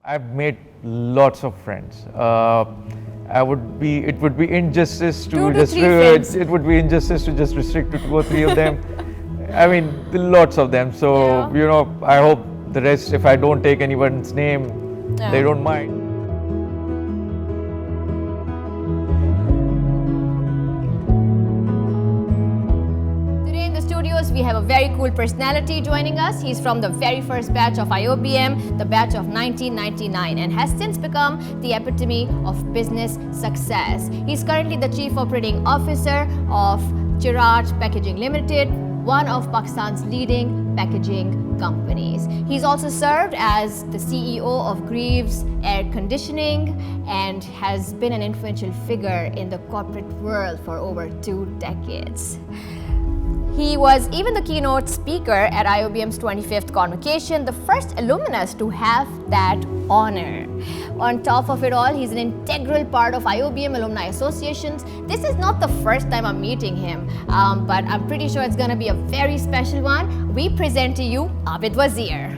I've made lots of friends. It would be injustice to it would be injustice to just restrict to 2 or 3 of them. I mean, lots of them. So, I hope the rest, if I don't take anyone's name, they don't mind. We have a very cool personality joining us. He's from the very first batch of IoBM, the batch of 1999, and has since become the epitome of business success. He's currently the Chief Operating Officer of Cherat Packaging Limited, one of Pakistan's leading packaging companies. He's also served as the CEO of Grieves Air Conditioning and has been an influential figure in the corporate world for over 2 decades. He was even the keynote speaker at IoBM's 25th convocation, the first alumnus to have that honor. On top of it all, he's an integral part of IoBM Alumni Associations. This is not the first time I'm meeting him, but I'm pretty sure it's going to be a very special one. We present to you Abid Vazir.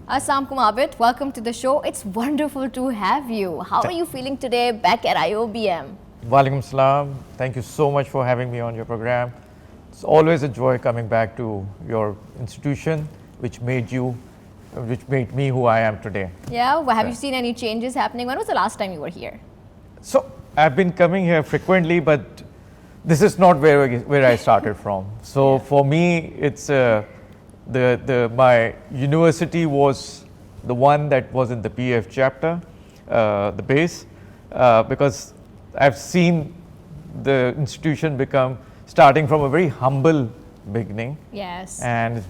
Assalamualaikum Abid, welcome to the show. It's wonderful to have you. How are you feeling today back at IoBM? Walaikum salam. Thank you so much for having me on your program. It's always a joy coming back to your institution, which made me who I am today. Yeah, well, have you seen any changes happening? When was the last time you were here? So I've been coming here frequently, but this is not where I started from. So for me, it's my university was the one that was in the PF chapter, the base, because I've seen the institution starting from a very humble beginning. Yes. And it's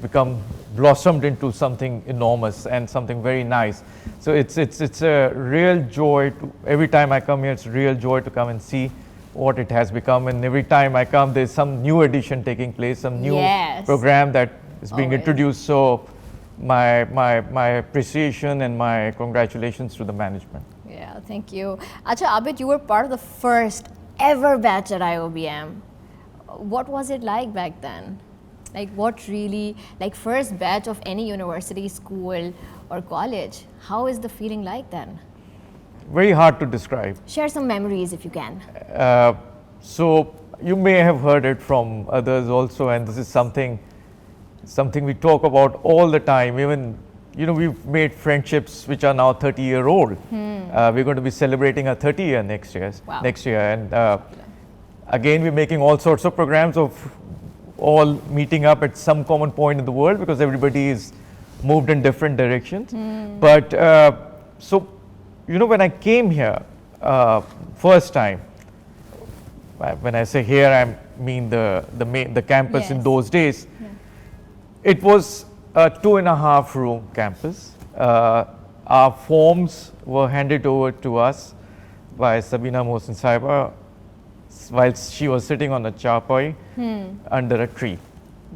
blossomed into something enormous and something very nice. So it's a real joy every time I come here, it's a real joy to come and see what it has become. And every time I come, there's some new addition taking place, some new program that is being introduced. So my appreciation and my congratulations to the management. Yeah, thank you. Acha, Abid, you were part of the first ever batch at IoBM. What was it like back then? First batch of any university, school or college, how is the feeling like then? Very hard to describe. Share some memories if you can. So you may have heard it from others also, and this is something we talk about all the time. Even, we've made friendships which are now 30-year-old. We're going to be celebrating our 30 year next year. And again, we're making all sorts of programs of all meeting up at some common point in the world because everybody is moved in different directions. But so, when I came here first time, when I say here, I mean the campus in those days. It was a 2.5 room campus. Our forms were handed over to us by Sabina Mohsin Saiba while she was sitting on a charpai under a tree.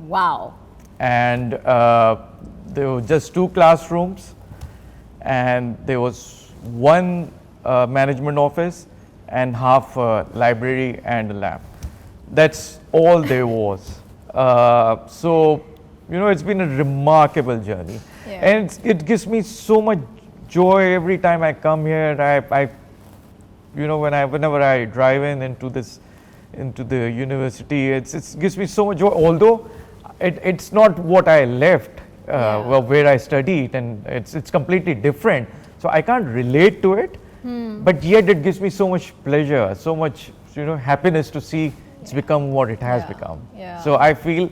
Wow. And there were just 2 classrooms, and there was 1 management office and half a library and a lab. That's all there was. So, it's been a remarkable journey. And it gives me so much joy every time I come here. Whenever I drive into the university, it gives me so much joy. Although it's not what I left, where I studied, and it's completely different. So I can't relate to it, but yet it gives me so much pleasure, so much happiness to see it's become what it has become. So I feel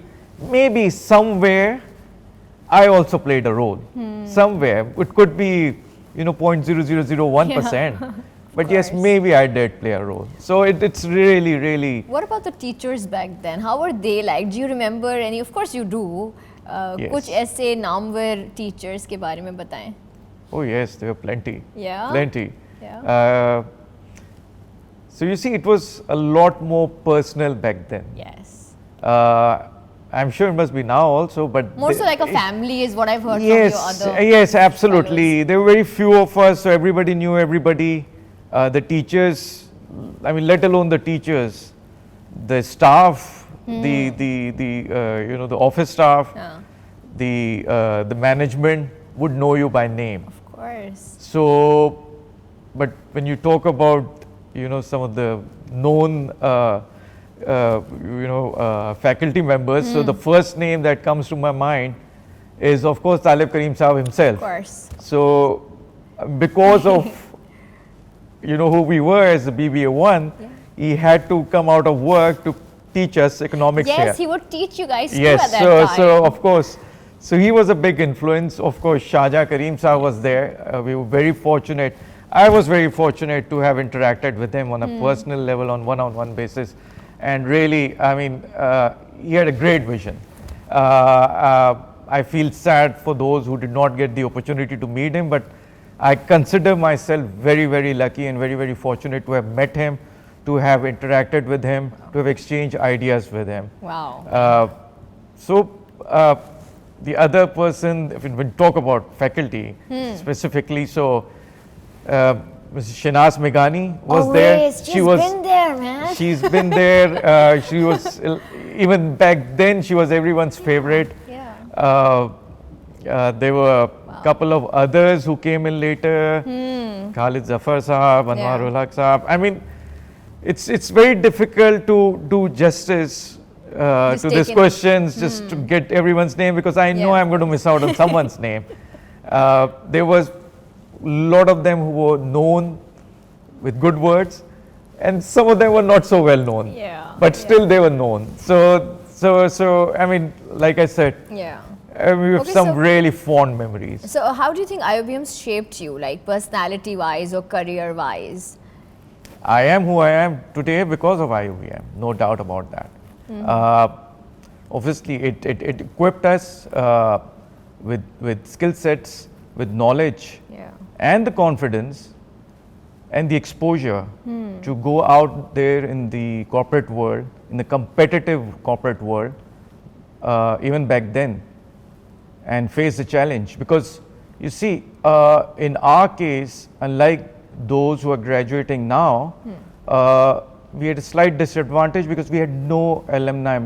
maybe somewhere I also played a role. Somewhere it could be 0.0001%. But yes, maybe I did play a role. So it's really, really. What about the teachers back then? How were they like? Do you remember any? Of course you do. कुछ ऐसे Namvar teachers के बारे में बताएं. Oh yes, there were plenty. Yeah. Plenty. Yeah. So you see, it was a lot more personal back then. Yes. I'm sure it must be now also, but more so like a family is what I've heard from your other. Yes, absolutely. There were very few of us, so everybody knew everybody. The teachers, I mean, let alone the teachers, the staff, the office staff, the management would know you by name. Of course. So, but when you talk about, some of the known, faculty members, so the first name that comes to my mind is, of course, Talib Karim Saab himself. Of course. So, because of, who we were as the BBA1, he had to come out of work to teach us economics here. Yes, he would teach you guys too Yes, at that time. so of course, so he was a big influence. Of course, Shahjahan Karim Saab was there. We were very fortunate. I was very fortunate to have interacted with him on a personal level, on one-on-one basis. And really, I mean, he had a great vision. I feel sad for those who did not get the opportunity to meet him, but I consider myself very, very lucky and very, very fortunate to have met him, to have interacted with him, to have exchanged ideas with him. Wow. The other person, if we talk about faculty specifically, so Mrs. Shinaz Meghani was there. Yes, she's been there, man. She's been there. She was, even back then, she was everyone's favorite. Yeah. There were a couple of others who came in later. Khalid Zafar Sahab, Anwarul Haq Sahab. I mean, it's very difficult to do justice to these questions, just to get everyone's name, because I know I'm going to miss out on someone's name. There was a lot of them who were known with good words, and some of them were not so well known. Yeah. But still they were known. So I mean, like I said, Yeah. we have some really fond memories. So how do you think IOBM shaped you, like personality-wise or career-wise? I am who I am today because of IoBM, no doubt about that. Obviously, it equipped us with skill sets, with knowledge, and the confidence and the exposure to go out there in the corporate world, in the competitive corporate world, even back then, and face the challenge. Because you see, in our case, unlike those who are graduating now, we had a slight disadvantage because we had no alumni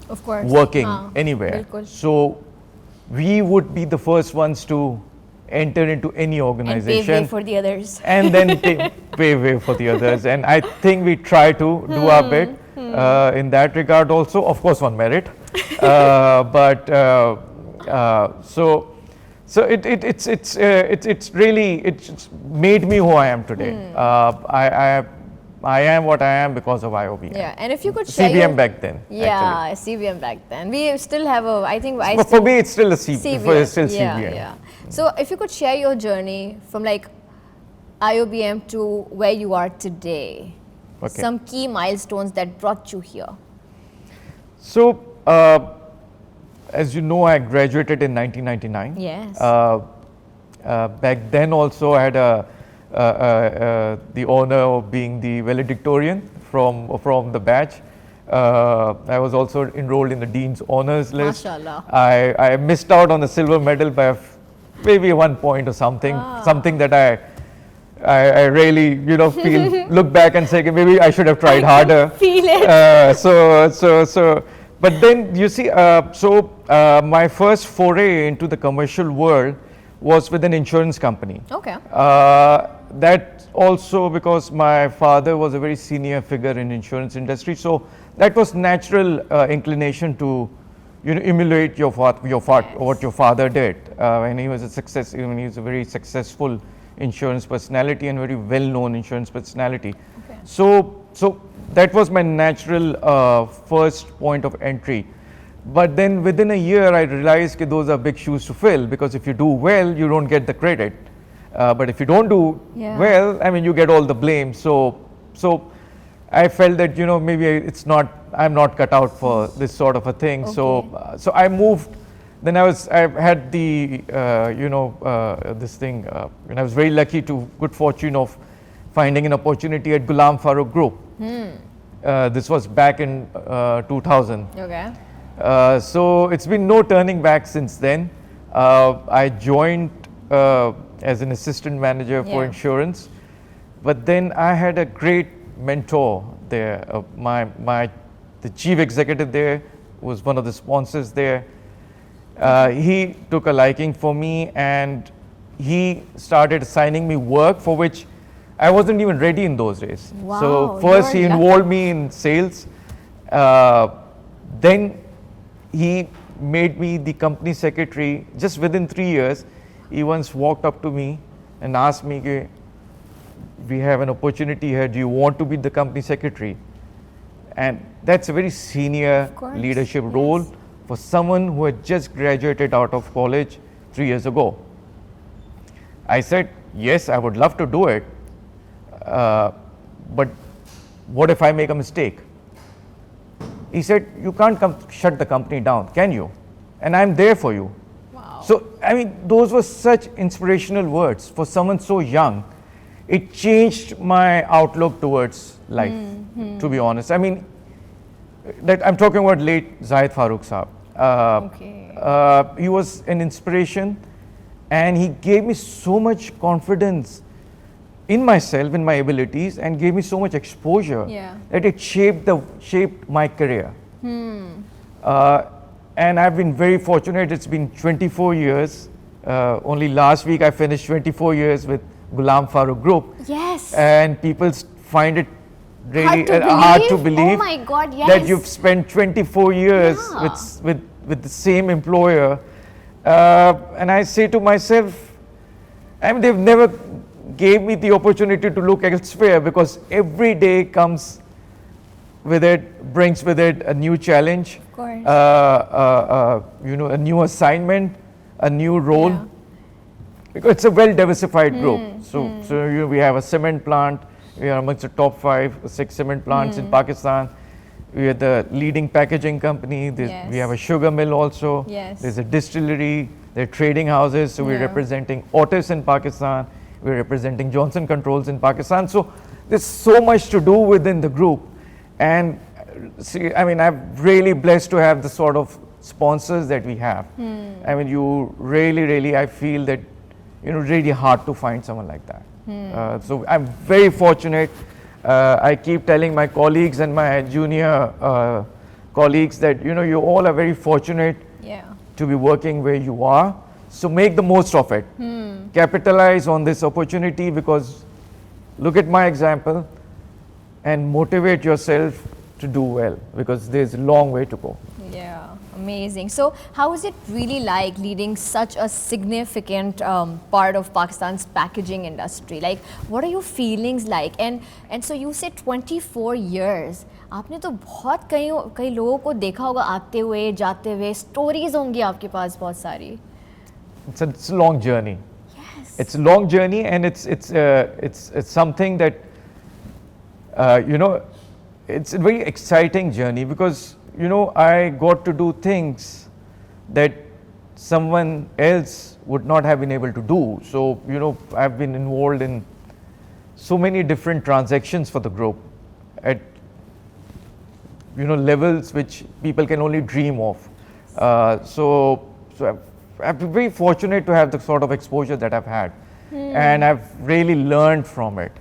Of course. working anywhere. Bilkul. So we would be the first ones to enter into any organization. And pave way for the others. And then pave way for the others. And I think we try to do our bit in that regard also, of course on merit. So it's really, it's made me who I am today. I am what I am because of IOBM. Yeah, and if you could share CBM back then. Yeah, CBM back then. We still have a, I think But for me, it's still a CBM. It's still yeah, CBM. yeah. So if you could share your journey from like IOBM to where you are today, some key milestones that brought you here. So, as you know, I graduated in 1999. Yes. Back then also I had the honor of being the valedictorian from the batch. I was also enrolled in the Dean's Honours list. Mashallah. I missed out on the silver medal by maybe 1 point or something, something that I really, feel, look back and say, okay, maybe I should have tried harder. Feel it. But then you see, my first foray into the commercial world was with an insurance company. Okay. That also because my father was a very senior figure in insurance industry, so that was natural inclination to, emulate what your father did. And he was a success. He was a very successful insurance personality and very well-known insurance personality. Okay. So that was my natural first point of entry. But then within a year, I realized that those are big shoes to fill, because if you do well, you don't get the credit. But if you don't do well, I mean, you get all the blame. So I felt that, maybe I'm not cut out for this sort of a thing. Okay. So I moved. Then I had the, this thing, and I was very lucky good fortune of finding an opportunity at Ghulam Faruque Group. This was back in 2000. Okay. So it's been no turning back since then. I joined as an assistant manager for insurance, but then I had a great mentor there. The chief executive there was one of the sponsors there. He took a liking for me, and he started assigning me work for which I wasn't even ready in those days. Wow, So first he you're involved me in sales, then he made me the company secretary. Just within 3 years, he once walked up to me and asked me, "Ke, we have an opportunity here, do you want to be the company secretary?" And that's a very senior course, leadership role for someone who had just graduated out of college 3 years ago. I said, yes, I would love to do it, but what if I make a mistake? He said, you can't shut the company down, can you? And I'm there for you. Wow. So, I mean, those were such inspirational words for someone so young. It changed my outlook towards life, to be honest. I mean, that I'm talking about late Zahid Faruque Saab. He was an inspiration, and he gave me so much confidence in myself, in my abilities, and gave me so much exposure that it shaped my career. And I've been very fortunate. It's been 24 years. Only last week I finished 24 years with Ghulam Faruque Group. Yes. And people find it really hard to believe Oh my God, yes. that you've spent 24 years with the same employer. And I say to myself, I mean, they've never gave me the opportunity to look elsewhere, because every day comes with it, brings with it a new challenge, of course. You know, a new assignment, a new role. Yeah. Because it's a well diversified group. So you know, we have a cement plant. We are amongst the top 6 cement plants in Pakistan. We are the leading packaging company. We have a sugar mill also. Yes. There's a distillery. There are trading houses. So we're representing Otis in Pakistan. We're representing Johnson Controls in Pakistan. So there's so much to do within the group. And see, I mean, I'm really blessed to have the sort of sponsors that we have. I mean, you really, I feel that, you know, really hard to find someone like that. So I'm very fortunate. I keep telling my colleagues and my junior colleagues that, you know, you all are very fortunate to be working where you are. So make the most of it. Capitalize on this opportunity, because look at my example and motivate yourself to do well, because there's a long way to go. Yeah, amazing. So how is it really like leading such a significant part of Pakistan's packaging industry? Like, what are your feelings like? And so you said 24 years. आपने तो बहुत कई लोगों को देखा होगा आते हुए जाते हुए, स्टोरीज होंगी आपके पास बहुत सारी. It's a long journey. Yes. It's a long journey, and it's something that you know, it's a very exciting journey, because you know, I got to do things that someone else would not have been able to do. So you know, I've been involved in so many different transactions for the group at, you know, levels which people can only dream of. So I've been very fortunate to have the sort of exposure that I've had, and I've really learned from it.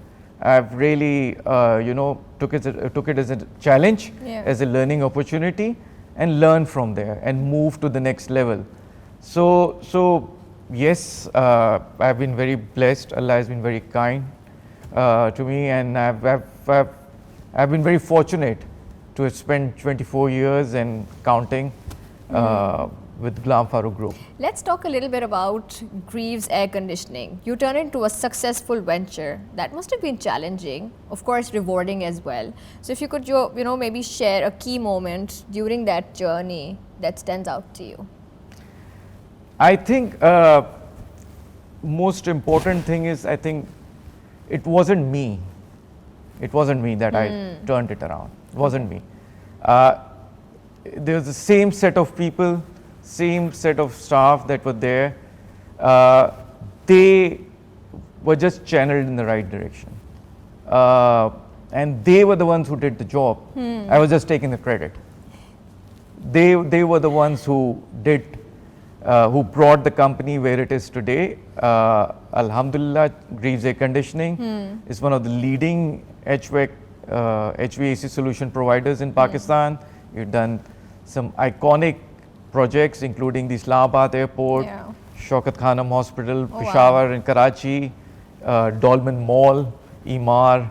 I've really, you know, took it as a challenge, as a learning opportunity, and learn from there and move to the next level. So yes, I've been very blessed. Allah has been very kind to me, and I've been very fortunate to have spent 24 years and counting with Ghulam Faruque Group. Let's talk a little bit about Grieves Air Conditioning. You turned it into a successful venture. That must have been challenging, of course rewarding as well. So if you could, you know, maybe share a key moment during that journey that stands out to you. I think most important thing is, I think it wasn't me. It wasn't me that I turned it around. It wasn't me. There was the same set of people, same set of staff that were there. They were just channeled in the right direction. And they were the ones who did the job. I was just taking the credit. They were the ones who did, who brought the company where it is today. Alhamdulillah, Grieves Air Conditioning is one of the leading HVAC solution providers in Pakistan. We've done some iconic projects, including the Islamabad Airport, Shaukat Khanum Hospital, Oh, Peshawar and Karachi, Dolmen Mall, Emar,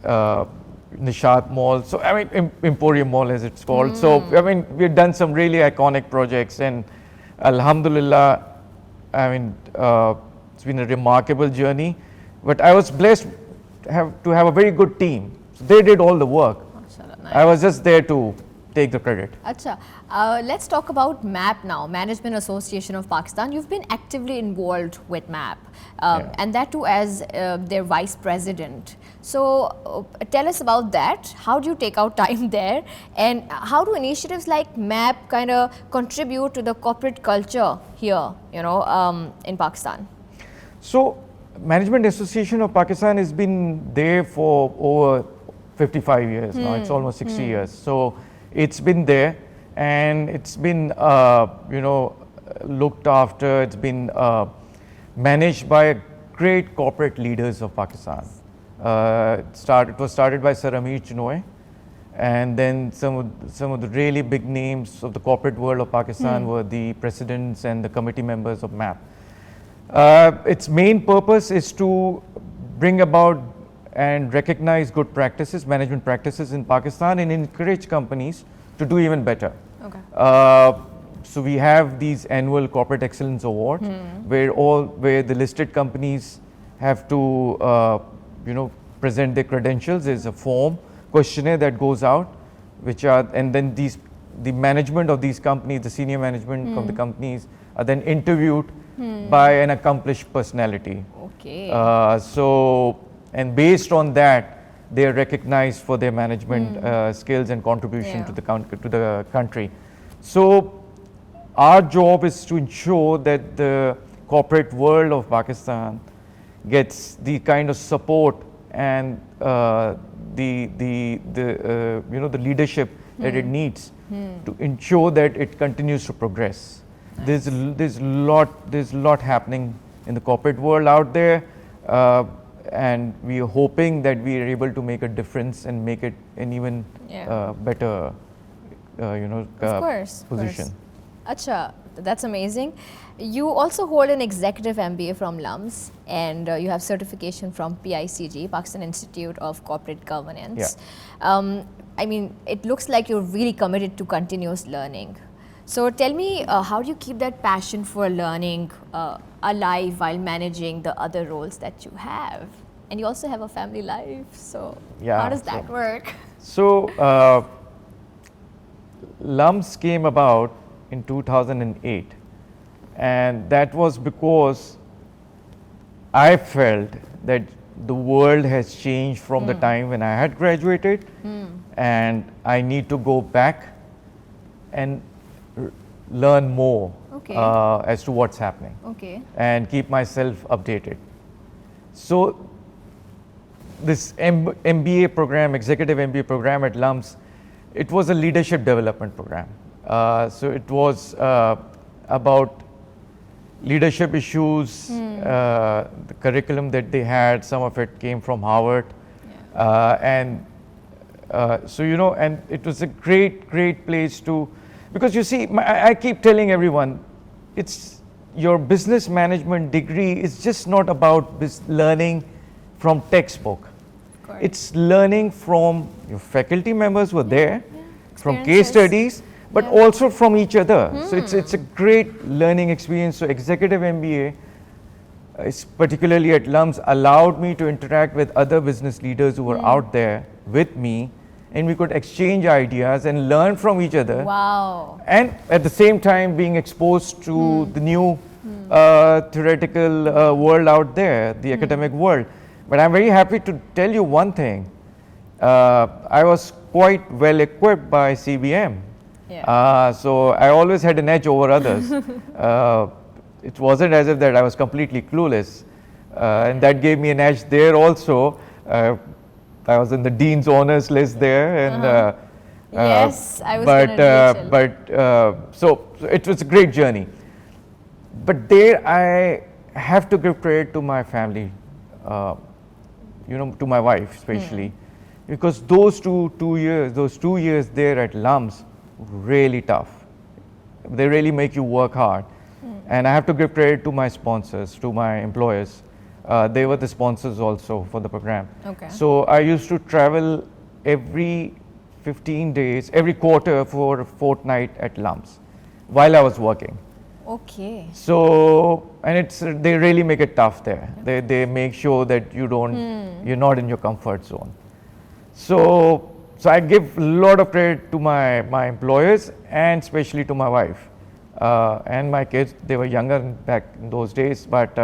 Nishat Mall. So I mean Emporium Mall as it's called. So I mean we've done some really iconic projects, and Alhamdulillah, I mean it's been a remarkable journey. But I was blessed to have a very good team. So they did all the work. Mashallah, I nice. was just there to take the credit. Acha, let's talk about MAPP now, Management Association of Pakistan. You've been actively involved with MAPP, and that too as their vice president. So tell us about that. How do you take out time there, and how do initiatives like MAPP kind of contribute to the corporate culture here, in Pakistan? So Management Association of Pakistan has been there for over 55 years now. It's almost 60 years. So it's been there, and it's been looked after. It's been managed by great corporate leaders of Pakistan. It was started by Sir Amir Chinoy, and then some of the really big names of the corporate world of Pakistan were the presidents and the committee members of MAPP. Its main purpose is to bring about and recognize good practices, management practices in Pakistan, and encourage companies to do even better. Okay. So we have these annual Corporate Excellence Awards, where the listed companies have to present their credentials. There's a form questionnaire that goes out, and then the management of these companies, the senior management of the companies, are then interviewed by an accomplished personality. Okay. And based on that, they are recognized for their management skills and contribution to the country. So our job is to ensure that the corporate world of Pakistan gets the kind of support and the leadership that it needs to ensure that it continues to progress. Nice. There's a lot happening in the corporate world out there, and we are hoping that we are able to make a difference and make it an even better position. Acha, that's amazing. You also hold an executive MBA from LUMS, and you have certification from PICG, Pakistan Institute of Corporate Governance. Yeah. I mean, it looks like you're really committed to continuous learning. So tell me, how do you keep that passion for learning alive while managing the other roles that you have? And you also have a family life, so how does that work? So LUMS came about in 2008, and that was because I felt that the world has changed from the time when I had graduated, and I need to go back and learn more as to what's happening, and keep myself updated. So this MBA program, executive MBA program at LUMS, it was a leadership development program. So it was about leadership issues, the curriculum that they had, some of it came from Harvard. And it was a great place to, because you see, I keep telling everyone, it's your business management degree is just not about learning from textbook. It's learning from your faculty members who are there, from case studies, but also from each other. So it's a great learning experience. So executive MBA, particularly at LUMS, allowed me to interact with other business leaders who were out there with me, and we could exchange ideas and learn from each other. Wow. And at the same time being exposed to the new theoretical world out there, the academic world. But I'm very happy to tell you one thing. I was quite well equipped by CBM. So I always had an edge over others. It wasn't as if that I was completely clueless. And that gave me an edge there also. I was in the Dean's Honors list there. And, yes, I was so it was a great journey. But there I have to give credit to my family, to my wife especially, because those two years there at LUMS, really tough. They really make you work hard. And I have to give credit to my sponsors, to my employers. They were the sponsors also for the program. Okay. So I used to travel every 15 days, every quarter for a fortnight at lumps while I was working. Okay. So, and they really make it tough there. They make sure that you're not in your comfort zone. So I give a lot of credit to my employers and especially to my wife and my kids. They were younger back in those days, but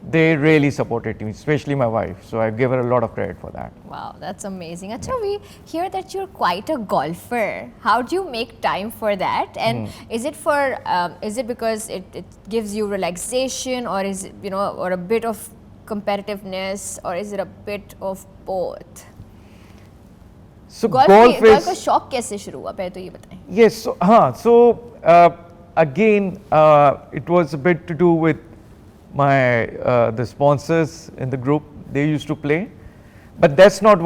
they really supported me, especially my wife. So I give her a lot of credit for that. Wow, that's amazing. Acha, we hear that you're quite a golfer. How do you make time for that? And is it because it gives you relaxation, or is it, or a bit of competitiveness, or is it a bit of both? So golf का शौक कैसे शुरू हुआ, पहले तो ये बताएं. Yes, again, it was a bit to do with the sponsors in the group. They used to play, but that's not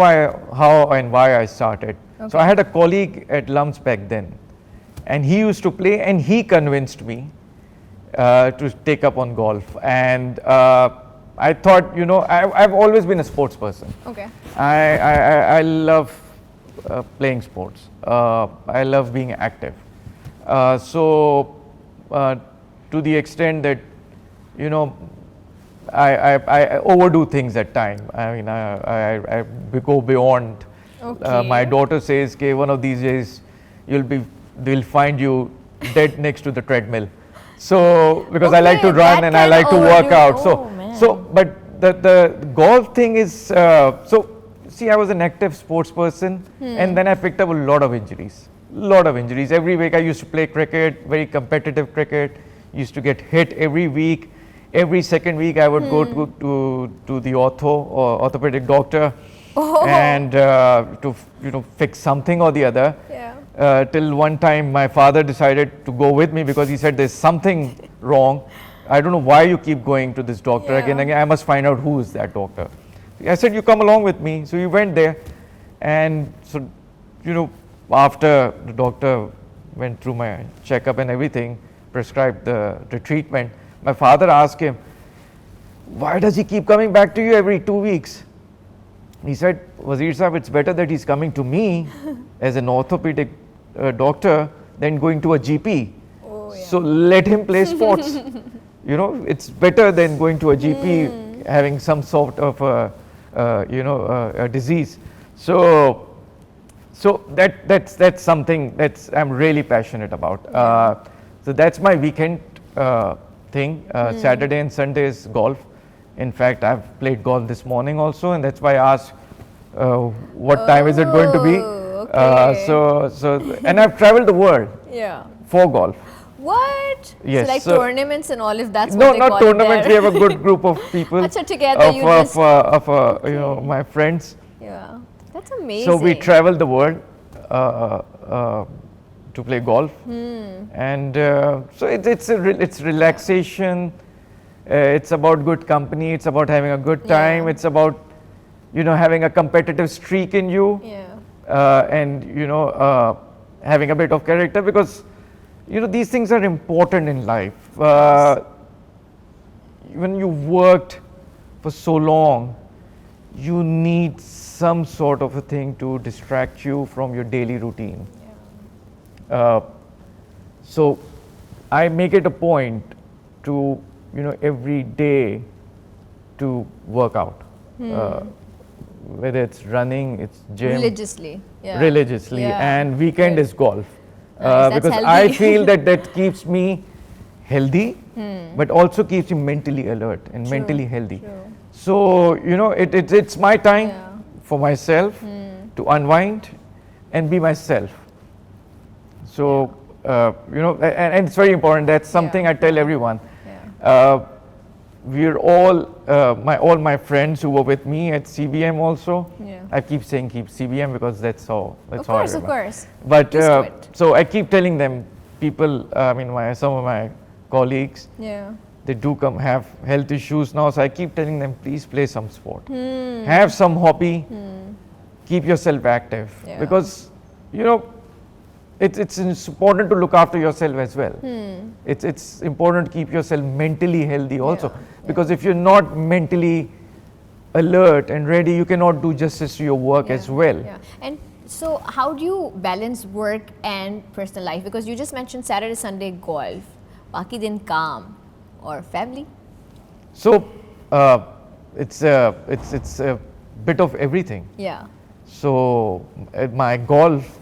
how I started. Okay. So I had a colleague at Lumps back then, and he used to play, and he convinced me to take up on golf. And I thought, I've always been a sports person. Okay. I love playing sports. I love being active. So to the extent that I overdo things at time. I mean, I go beyond. Okay. My daughter says, "Okay, one of these days, they'll find you dead next to the treadmill." So because I like to run and I like to work out. But the golf thing is see, I was an active sports person, and then I picked up a lot of injuries. Every week I used to play cricket, very competitive cricket. Used to get hit every week. Every second week I would go to the orthopedic doctor and to fix something or the other. Yeah. Till one time my father decided to go with me because he said there's something wrong. I don't know why you keep going to this doctor again and again. I must find out who is that doctor. I said, you come along with me. So we went there, and so after the doctor went through my checkup and everything, prescribed the treatment, my father asked him, why does he keep coming back to you every 2 weeks? He said, Vazir Sahab, it's better that he's coming to me as an orthopedic doctor than going to a GP. Oh, yeah. So let him play sports. It's better than going to a GP having some sort of a disease. So that's something I'm really passionate about. So that's my weekend thing. Saturday and Sunday is golf. In fact, I've played golf this morning also, and that's why I asked what time is it going to be. Okay. And I've traveled the world for golf. What? Yes. So like tournaments and all, if that's no, what they call it. No, not tournaments. We have a good group of people. Together my friends. Yeah, that's amazing. So we travel the world to play golf, and so it's relaxation. It's about good company. It's about having a good time. It's about having a competitive streak in you, and having a bit of character, because these things are important in life. When you worked for so long, you need some sort of a thing to distract you from your daily routine. So I make it a point to every day to work out, whether it's running, it's gym, religiously, and weekend is golf. Because I feel that keeps me healthy, but also keeps me mentally alert and mentally healthy. So it's my time for myself to unwind and be myself. So and it's very important. That's something I tell everyone. We're all my friends who were with me at CBM also. I keep saying keep CBM because that's how I remember. Of course. But so I keep telling them, people, some of my colleagues, they do have health issues now. So I keep telling them, please play some sport, have some hobby, keep yourself active, because it's important to look after yourself as well. It's important to keep yourself mentally healthy also, because if you're not mentally alert and ready, you cannot do justice to your work as well. Yeah. And so how do you balance work and personal life? Because you just mentioned Saturday, Sunday golf, baki din kaam, or family. So it's a bit of everything. Yeah. So my golf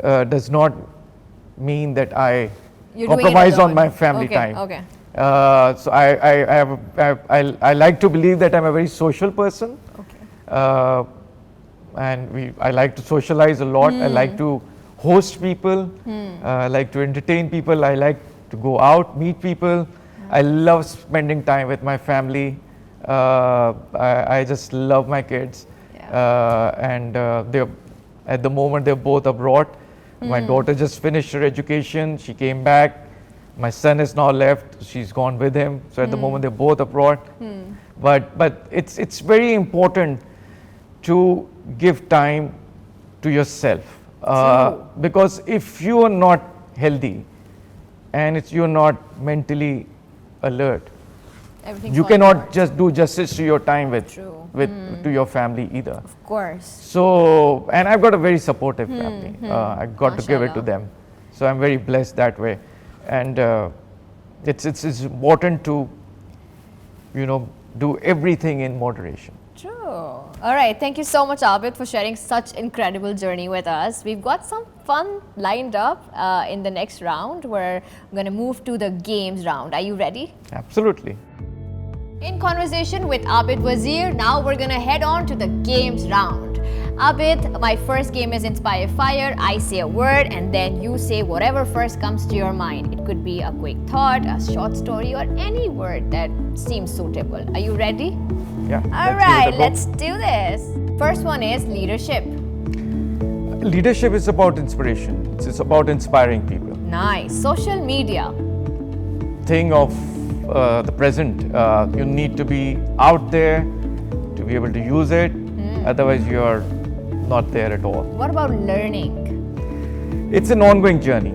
does not mean that I You're doing it compromise on alone. my family Okay, time. okay. So I like to believe that I'm a very social person. Okay. And I like to socialize a lot. I like to host people. I like to entertain people. I like to go out, meet people. I love spending time with my family. I just love my kids. And they're, at the moment, they're both abroad. My daughter just finished her education. She came back. My son is now left. She's gone with him. So at the moment, they're both abroad. But it's very important to give time to yourself, because if you are not healthy and you're not mentally alert, Everything's you falling cannot apart. just do justice to your time True. to your family either. Of course. So, and I've got a very supportive family. I got to give it to Mashallah. them. So I'm very blessed that way. And it's important to, do everything in moderation. True. All right. Thank you so much, Abid, for sharing such incredible journey with us. We've got some fun lined up in the next round. We're going to move to the games round. Are you ready? Absolutely. In conversation with Abid Vazir, now we're going to head on to the games round. Abid, my first game is Inspire Fire. I say a word and then you say whatever first comes to your mind. It could be a quick thought, a short story, or any word that seems suitable. Are you ready? Yeah. All right, let's do this. First one is leadership. Leadership is about inspiration. It's about inspiring people. Nice. Social media. Thing of the present. You need to be out there to be able to use it. Otherwise, you're not there at all. What about learning? It's an ongoing journey.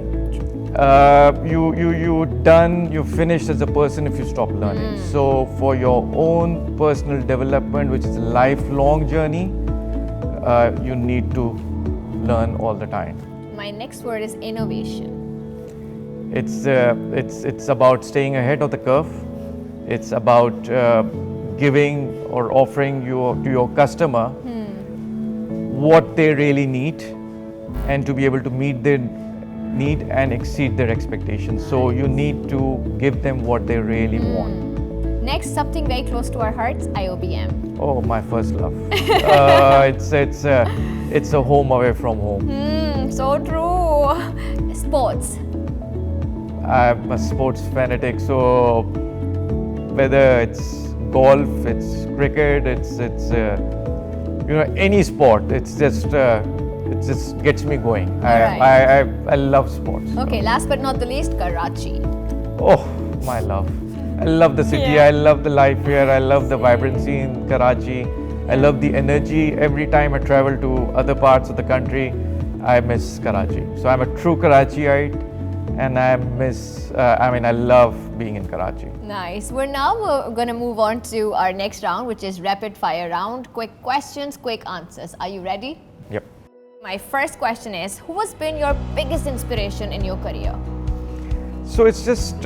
You finished as a person if you stop learning. So for your own personal development, which is a lifelong journey, you need to learn all the time. My next word is innovation. It's about staying ahead of the curve. It's about giving or offering to your customer what they really need, and to be able to meet their need and exceed their expectations. So you need to give them what they really want. Next, something very close to our hearts, IoBM. Oh, my first love. It's a home away from home. So true. Sports. I'm a sports fanatic, so whether it's golf, it's cricket, it's any sport, it just gets me going. Right. I love sports. Okay, last but not the least, Karachi. Oh, my love. I love the city. Yeah. I love the life here. I love the vibrancy in Karachi. I love the energy. Every time I travel to other parts of the country, I miss Karachi. So I'm a true Karachiite, and I love being in Karachi. Nice. We're now going to move on to our next round, which is rapid fire round. Quick questions, quick answers. Are you ready? Yep. My first question is, who has been your biggest inspiration in your career? So it's just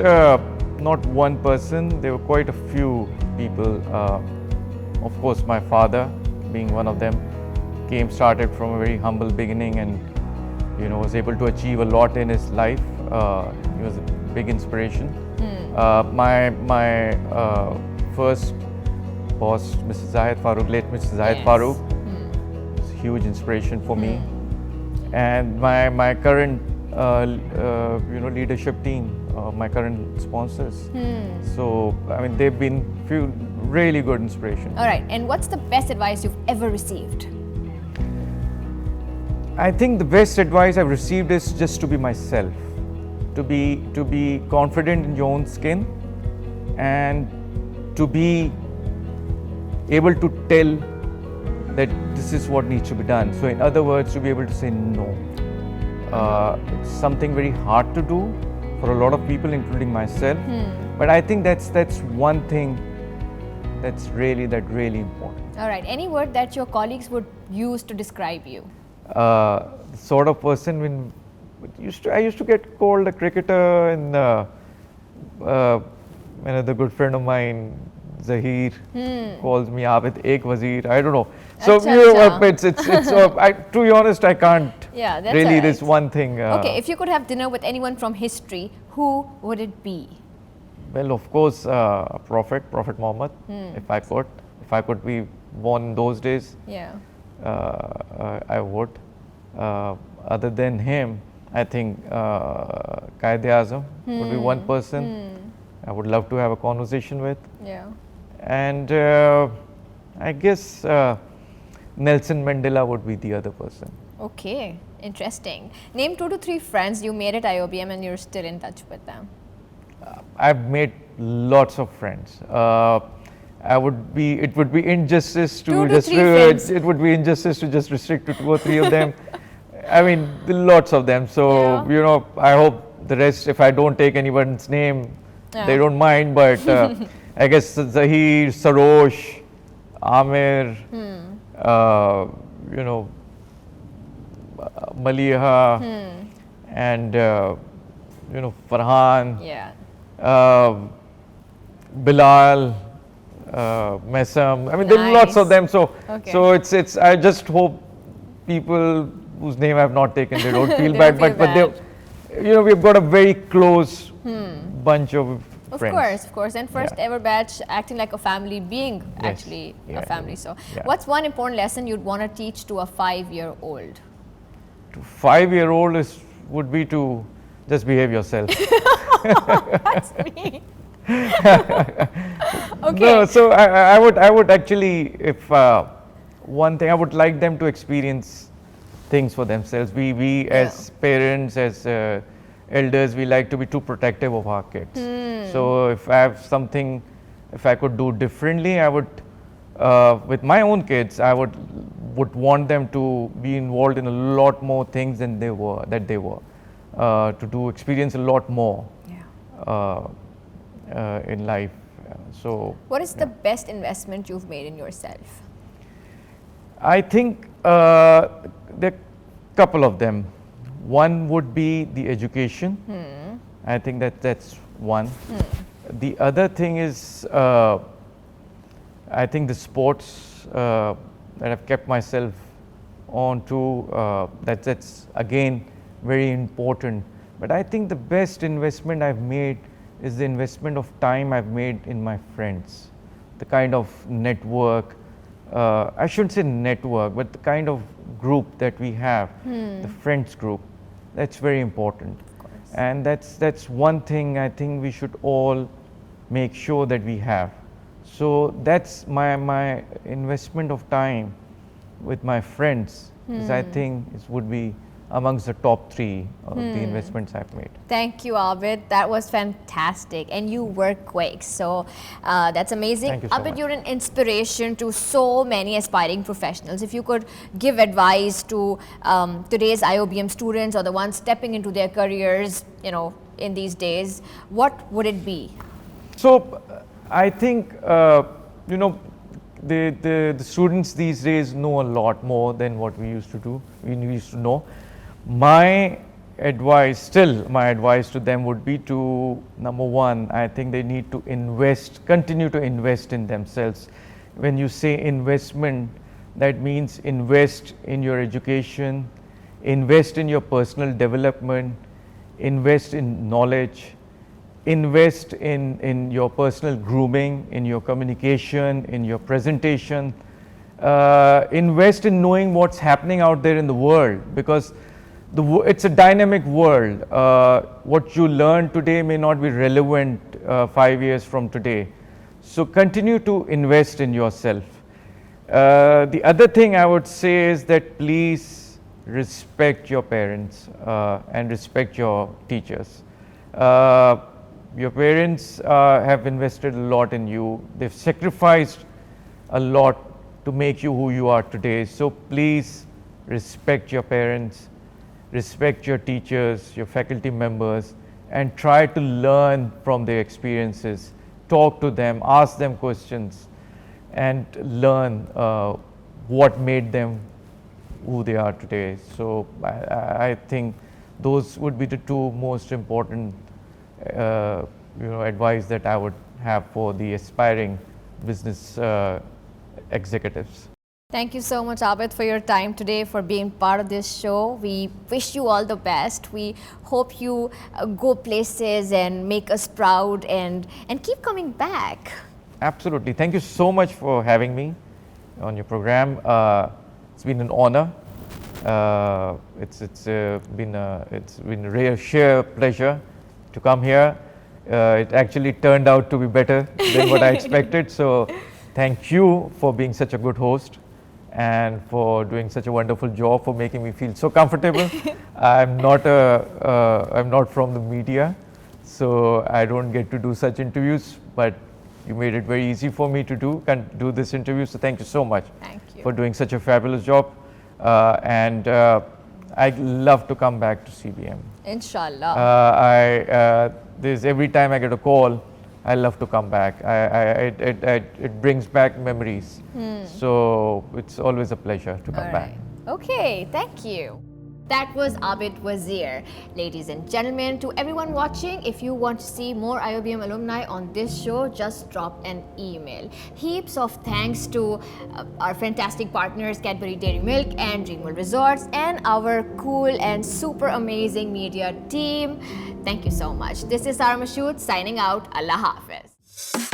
not one person. There were quite a few people. Of course, my father being one of them. Started from a very humble beginning, and was able to achieve a lot in his life. He was a big inspiration. My first boss, Mrs. Zahid Faruque, late Mrs. Zahid Faruque, was a huge inspiration for me. And my current leadership team, my current sponsors. So they've been few really good inspiration. All right. And what's the best advice you've ever received? I think the best advice I've received is just to be myself, to be confident in your own skin, and to be able to tell that this is what needs to be done. So in other words, to be able to say no. It's something very hard to do for a lot of people, including myself. But I think that's one thing that's really important. All right. Any word that your colleagues would use to describe you? The sort of person I used to get called a cricketer, and another good friend of mine, Zahir, calls me Abid Vazir. I don't know. So to be honest, I can't Yeah, that's really. all right. This one thing. Okay, if you could have dinner with anyone from history, who would it be? Well, of course, Prophet Muhammad. If I could be born in those days, Yeah. I would. Other than him, I think Qaid-e-Azam would be one person I would love to have a conversation with. Yeah. And I guess Nelson Mandela would be the other person. Okay, interesting. Name 2 to 3 friends you made at IoBM and you're still in touch with them. I've made lots of friends. It would be injustice to 2 to just 3 friends. it would be injustice to just restrict to 2 or 3 of them. I mean, lots of them. So Yeah. I hope the rest. If I don't take anyone's name, Yeah. they don't mind. But I guess Zahir, Sarosh, Amir, Maliha, and Farhan. Yeah. Bilal, Mesam. I mean, there are lots of them. So, Okay. so it's. I just hope people whose name I have not taken, they don't feel They bad. don't feel But they, we've got a very close bunch of friends. Of course. And first ever batch acting like a family, being actually Yeah, a family. So, yeah. what's one important lesson you'd want to teach to a 5-year-old? To 5-year-old would be to just behave yourself. That's me. Okay. No, so I would actually, if one thing, I would like them to experience things for themselves. We as parents, as elders, we like to be too protective of our kids. So if I have something, if I could do differently, I would, with my own kids, I would want them to be involved in a lot more things than they were, to experience a lot more. Yeah. In life. So What is the best investment you've made in yourself? I think there are a couple of them. One would be the education. I think that's one. The other thing is I think the sports that I've kept myself on to. That's again very important. But I think the best investment I've made is the investment of time I've made in my friends, the kind of network, I shouldn't say network, but the kind of group that we have, the friends group, that's very important. And that's one thing I think we should all make sure that we have. So that's my investment of time with my friends, is I think would be amongst the top 3 of the investments I've made. Thank you, Abid. That was fantastic. And you were quick. So that's amazing. Thank you so Abid, much. you're an inspiration to so many aspiring professionals. If you could give advice to today's IoBM students or the ones stepping into their careers, in these days, what would it be? So I think, the students these days know a lot more than what we used to do. We used to know. My advice to them would be to, number one, I think they need to continue to invest in themselves. When you say investment, that means invest in your education, invest in your personal development, invest in knowledge, invest in your personal grooming, in your communication, in your presentation, invest in knowing what's happening out there in the world, because it's a dynamic world. What you learn today may not be relevant 5 years from today. So continue to invest in yourself. The other thing I would say is that please respect your parents and respect your teachers. Your parents have invested a lot in you. They've sacrificed a lot to make you who you are today. So please respect your parents respect your teachers, your faculty members, and try to learn from their experiences. Talk to them, ask them questions, and learn what made them who they are today. So I think those would be the two most important advice that I would have for the aspiring business executives. Thank you so much, Abid, for your time today, for being part of this show. We wish you all the best. We hope you go places and make us proud and keep coming back. Absolutely. Thank you so much for having me on your program. It's been an honor. It's been a sheer pleasure to come here. It actually turned out to be better than what I expected. So thank you for being such a good host and for doing such a wonderful job, for making me feel so comfortable. I'm not from the media, so I don't get to do such interviews, but you made it very easy for me to do this interview. So thank you so much. Thank you for doing such a fabulous job. And I'd love to come back to CBM. Inshallah. There's every time I get a call, I love to come back. It brings back memories. So it's always a pleasure to come back. Okay, thank you. That was Abid Vazir. Ladies and gentlemen, to everyone watching, if you want to see more IoBM alumni on this show, just drop an email. Heaps of thanks to our fantastic partners, Cadbury Dairy Milk and Dreamworld Resorts, and our cool and super amazing media team. Thank you so much. This is Sarah Mashhood signing out. Allah Hafiz.